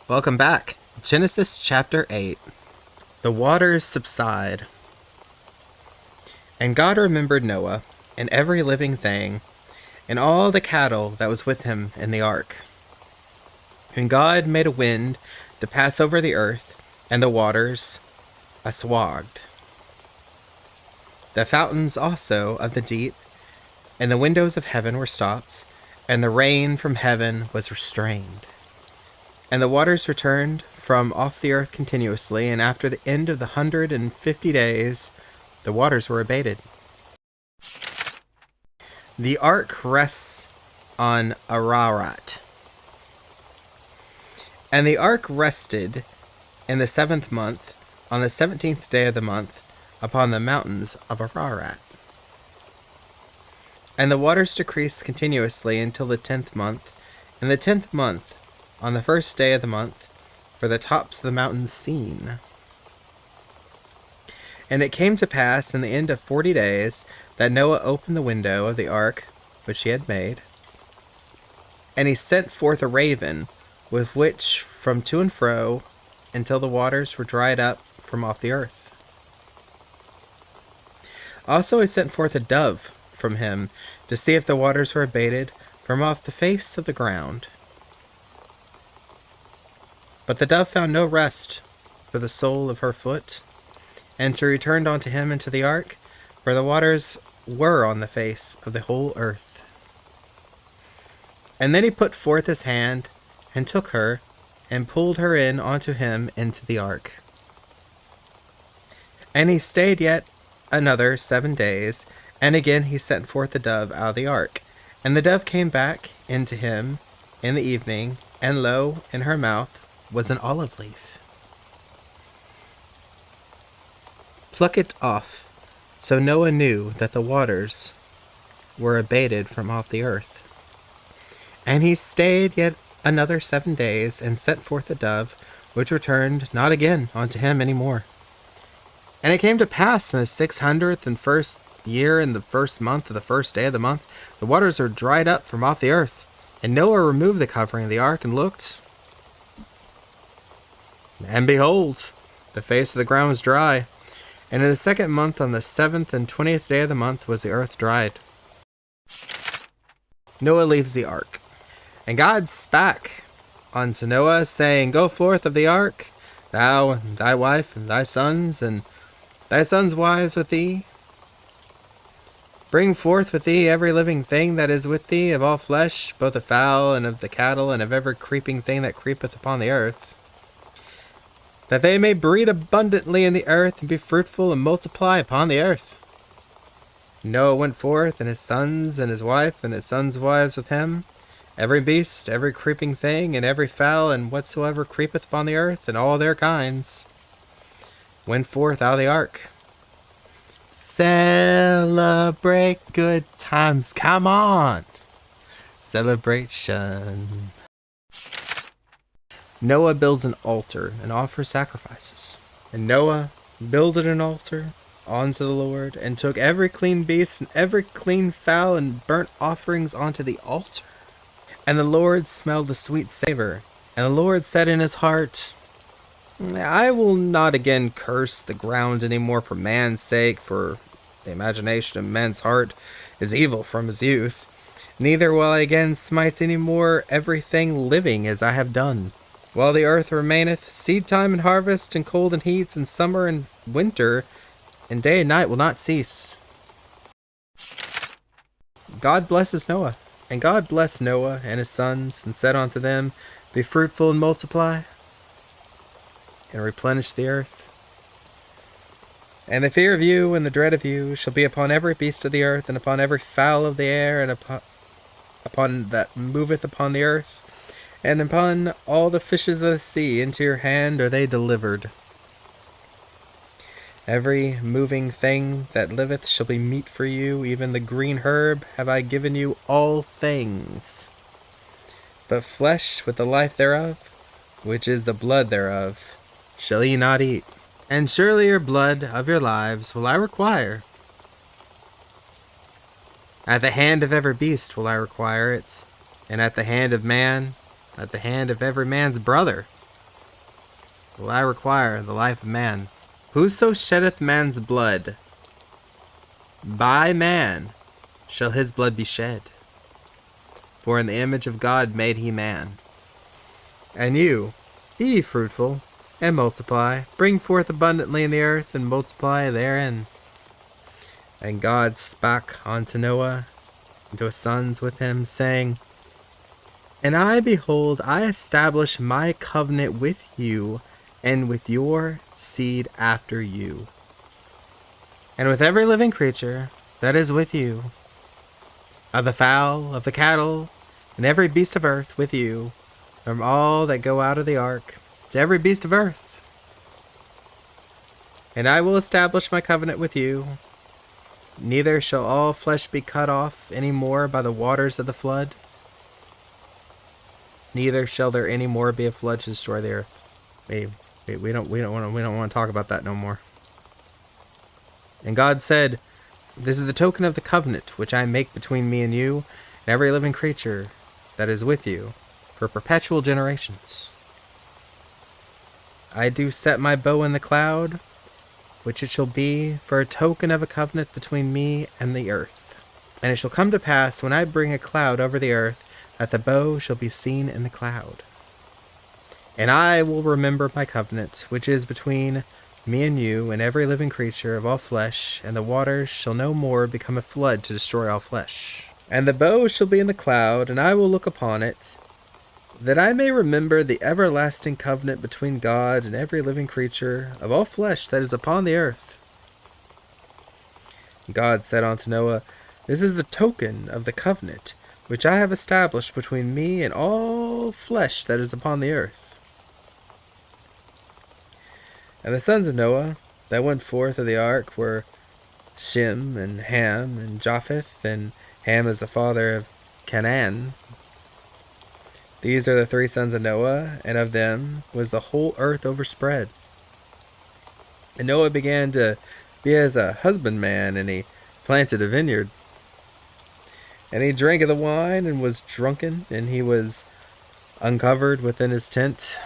Welcome back. Genesis chapter 8. The waters subside. And God remembered Noah, and every living thing, and all the cattle that was with him in the ark. And God made a wind to pass over the earth, and the waters assuaged. The fountains also of the deep and the windows of heaven were stopped, and the rain from heaven was restrained. And the waters returned from off the earth continuously, and after the end of the 150 days, the waters were abated. The ark rests on Ararat. And the ark rested in the 7th month, on the 17th day of the month, upon the mountains of Ararat. And the waters decreased continuously until the 10th month. In the 10th month, on the 1st day of the month, were the tops of the mountains seen. And it came to pass in the end of 40 days that Noah opened the window of the ark which he had made. And he sent forth a raven, with which from to and fro, until the waters were dried up from off the earth. Also he sent forth a dove from him, to see if the waters were abated from off the face of the ground. But the dove found no rest for the sole of her foot, and she returned unto him into the ark, for the waters were on the face of the whole earth. And then he put forth his hand, and took her, and pulled her in unto him into the ark. And he stayed yet another 7 days, and again he sent forth the dove out of the ark. And the dove came back into him in the evening, and lo, in her mouth was an olive leaf. Pluck it off. So Noah knew that the waters were abated from off the earth. And he stayed yet another 7 days, and sent forth the dove, which returned not again unto him any more. And it came to pass in the 601st year, in the 1st month of the 1st day of the month, the waters are dried up from off the earth. And Noah removed the covering of the ark, and looked, and behold, the face of the ground was dry. And in the 2nd month, on the 7th and 20th day of the month, was the earth dried. Noah leaves the ark. And God spake unto Noah, saying, Go forth of the ark, thou and thy wife and thy sons wives with thee. Bring forth with thee every living thing that is with thee, of all flesh, both of fowl and of the cattle, and of every creeping thing that creepeth upon the earth, that they may breed abundantly in the earth, and be fruitful, and multiply upon the earth. Noah went forth, and his sons, and his wife, and his sons' wives with him, every beast, every creeping thing, and every fowl, and whatsoever creepeth upon the earth, and all their kinds, went forth out of the ark. Celebrate good times. Come on. Celebration. Noah builds an altar and offers sacrifices. And Noah builded an altar unto the Lord, and took every clean beast and every clean fowl, and burnt offerings unto the altar. And the Lord smelled the sweet savor. And the Lord said in his heart, I will not again curse the ground any more for man's sake, for the imagination of man's heart is evil from his youth. Neither will I again smite any more everything living as I have done. While the earth remaineth, seed time and harvest, and cold and heat, and summer and winter, and day and night will not cease. God blesses Noah. And God blessed Noah and his sons, and said unto them, Be fruitful and multiply, and replenish the earth. And the fear of you and the dread of you shall be upon every beast of the earth, and upon every fowl of the air, and upon that moveth upon the earth, and upon all the fishes of the sea. Into your hand are they delivered. Every moving thing that liveth shall be meat for you, even the green herb have I given you all things. But flesh with the life thereof, which is the blood thereof, shall ye not eat. And surely your blood of your lives will I require. At the hand of every beast will I require it, and at the hand of man, at the hand of every man's brother, will I require the life of man. Whoso sheddeth man's blood, by man shall his blood be shed. For in the image of God made he man. And you, be ye fruitful, and multiply, bring forth abundantly in the earth, and multiply therein. And God spake unto Noah, and to his sons with him, saying, And I, behold, I establish my covenant with you, and with your seed after you, and with every living creature that is with you, of the fowl, of the cattle, and every beast of earth with you, from all that go out of the ark, to every beast of earth. And I will establish my covenant with you. Neither shall all flesh be cut off any more by the waters of the flood. Neither shall there any more be a flood to destroy the earth. We don't want to talk about that no more. And God said, This is the token of the covenant which I make between me and you, and every living creature that is with you, for perpetual generations. I do set my bow in the cloud, which it shall be for a token of a covenant between me and the earth. And it shall come to pass, when I bring a cloud over the earth, that the bow shall be seen in the cloud. And I will remember my covenant, which is between me and you and every living creature of all flesh, and the waters shall no more become a flood to destroy all flesh. And the bow shall be in the cloud, and I will look upon it, that I may remember the everlasting covenant between God and every living creature of all flesh that is upon the earth. God said unto Noah, This is the token of the covenant which I have established between me and all flesh that is upon the earth. And the sons of Noah that went forth of the ark were Shem and Ham and Japheth, and Ham is the father of Canaan. These are the three sons of Noah, and of them was the whole earth overspread. And Noah began to be as a husbandman, and he planted a vineyard. And he drank of the wine, and was drunken, and he was uncovered within his tent.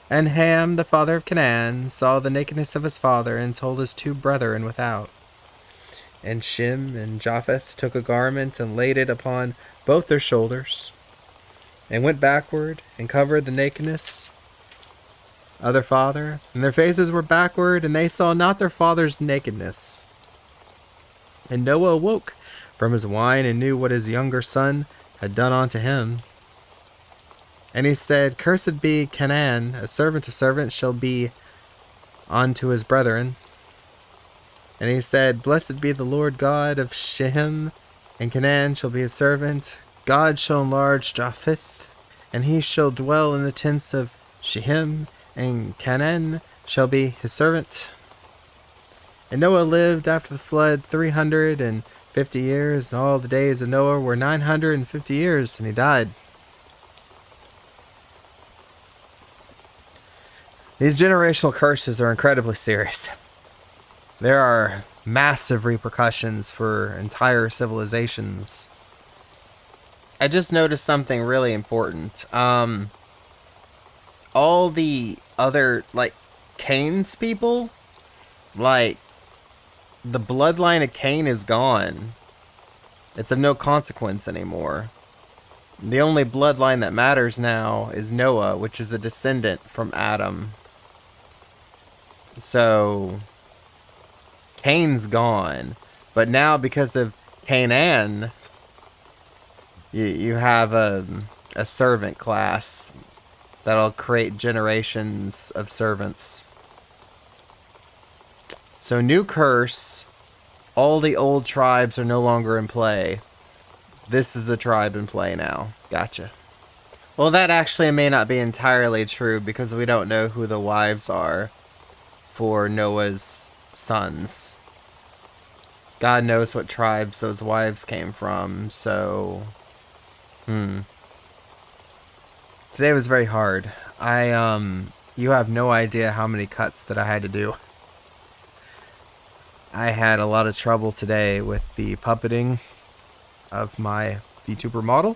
And Ham, the father of Canaan, saw the nakedness of his father, and told his two brethren without. And Shem and Japheth took a garment, and laid it upon both their shoulders, and went backward, and covered the nakedness of their father. And their faces were backward, and they saw not their father's nakedness. And Noah awoke from his wine, and knew what his younger son had done unto him. And he said, Cursed be Canaan, a servant of servants shall be unto his brethren. And he said, Blessed be the Lord God of Shem, and Canaan shall be his servant. God shall enlarge Japheth, and he shall dwell in the tents of Shem, and Canaan shall be his servant. And Noah lived after the flood 350 years, and all the days of Noah were 950 years, and he died. These generational curses are incredibly serious. There are massive repercussions for entire civilizations. I just noticed something really important. All the other, Cain's people, the bloodline of Cain is gone. It's of no consequence anymore. The only bloodline that matters now is Noah, which is a descendant from Adam. So Cain's gone, but now because of Canaan, you have a servant class that'll create generations of servants. So new curse, all the old tribes are no longer in play. This is the tribe in play now. Gotcha. Well, that actually may not be entirely true, because we don't know who the wives are for Noah's sons. God knows what tribes those wives came from, so... Today was very hard. You have no idea how many cuts that I had to do. I had a lot of trouble today with the puppeting of my Vtuber model.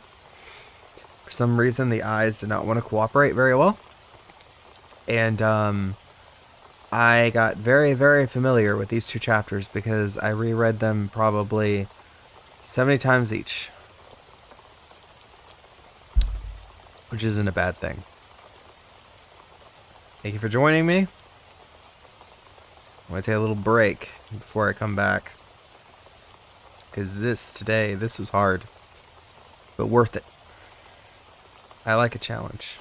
For some reason, the eyes did not want to cooperate very well. And I got very, very familiar with these two chapters because I reread them probably 70 times each, which isn't a bad thing. Thank you for joining me. I'm going to take a little break before I come back, because this was hard, but worth it. I like a challenge.